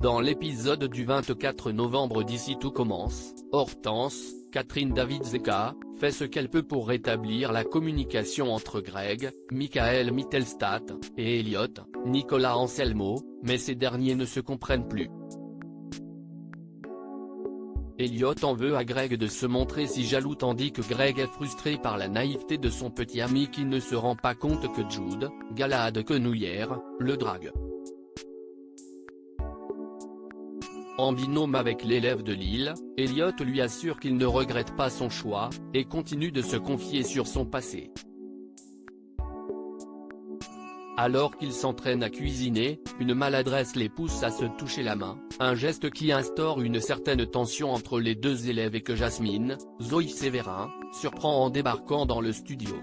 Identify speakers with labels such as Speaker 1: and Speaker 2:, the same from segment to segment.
Speaker 1: Dans l'épisode du 24 novembre d'Ici tout commence, Hortense, Catherine Davidzeka, fait ce qu'elle peut pour rétablir la communication entre Greg, Michael Mittelstadt, et Elliot, Nicolas Anselmo, mais ces derniers ne se comprennent plus. Elliot en veut à Greg de se montrer si jaloux tandis que Greg est frustré par la naïveté de son petit ami qui ne se rend pas compte que Jude, Galahad Quenouillère, le drague. En binôme avec l'élève de Lille, Elliot lui assure qu'il ne regrette pas son choix, et continue de se confier sur son passé. Alors qu'ils s'entraînent à cuisiner, une maladresse les pousse à se toucher la main, un geste qui instaure une certaine tension entre les deux élèves et que Jasmine, Zoé Sévérin, surprend en débarquant dans le studio.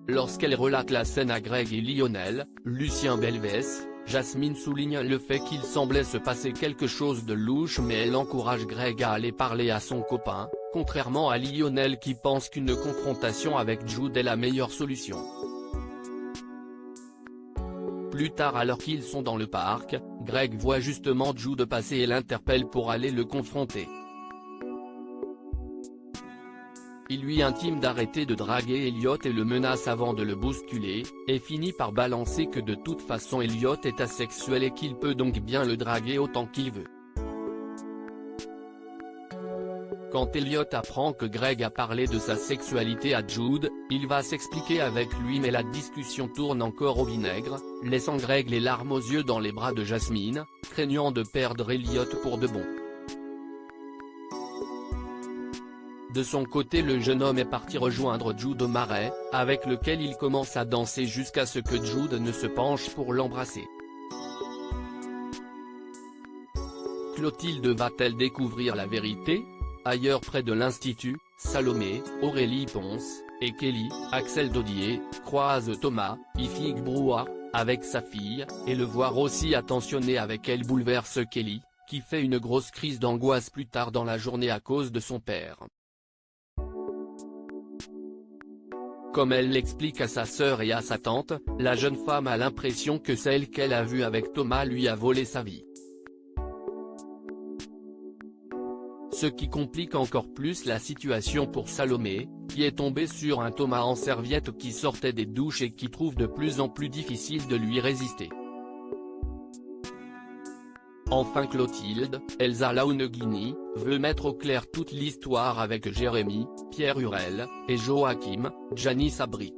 Speaker 1: Lorsqu'elle relate la scène à Greg et Lionel, Lucien Belvès, Jasmine souligne le fait qu'il semblait se passer quelque chose de louche mais elle encourage Greg à aller parler à son copain, contrairement à Lionel qui pense qu'une confrontation avec Jude est la meilleure solution. Plus tard alors qu'ils sont dans le parc, Greg voit justement Jude passer et l'interpelle pour aller le confronter. Il lui intime d'arrêter de draguer Elliot et le menace avant de le bousculer, et finit par balancer que de toute façon Elliot est asexuel et qu'il peut donc bien le draguer autant qu'il veut. Quand Elliot apprend que Greg a parlé de sa sexualité à Jude, il va s'expliquer avec lui mais la discussion tourne encore au vinaigre, laissant Greg les larmes aux yeux dans les bras de Jasmine, craignant de perdre Elliot pour de bon. De son côté le jeune homme est parti rejoindre Jude au marais, avec lequel il commence à danser jusqu'à ce que Jude ne se penche pour l'embrasser. Clotilde va-t-elle découvrir la vérité? Ailleurs près de l'Institut, Salomé, Aurélie Ponce, et Kelly, Axel Dodier, croisent Thomas, Ifig Brouard, avec sa fille, et le voir aussi attentionné avec elle bouleverse Kelly, qui fait une grosse crise d'angoisse plus tard dans la journée à cause de son père. Comme elle l'explique à sa sœur et à sa tante, la jeune femme a l'impression que celle qu'elle a vue avec Thomas lui a volé sa vie. Ce qui complique encore plus la situation pour Salomé, qui est tombée sur un Thomas en serviette qui sortait des douches et qui trouve de plus en plus difficile de lui résister. Enfin Clotilde, Elsa Launeghini, veut mettre au clair toute l'histoire avec Jérémy, Pierre Hurel, et Joachim, Janice Abric.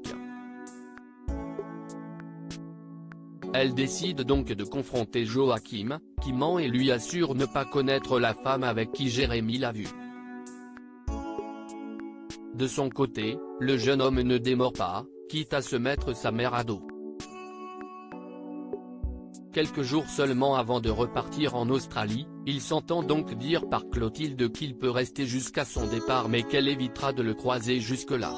Speaker 1: Elle décide donc de confronter Joachim, qui ment et lui assure ne pas connaître la femme avec qui Jérémy l'a vu. De son côté, le jeune homme ne démord pas, quitte à se mettre sa mère à dos. Quelques jours seulement avant de repartir en Australie, il s'entend donc dire par Clotilde qu'il peut rester jusqu'à son départ mais qu'elle évitera de le croiser jusque-là.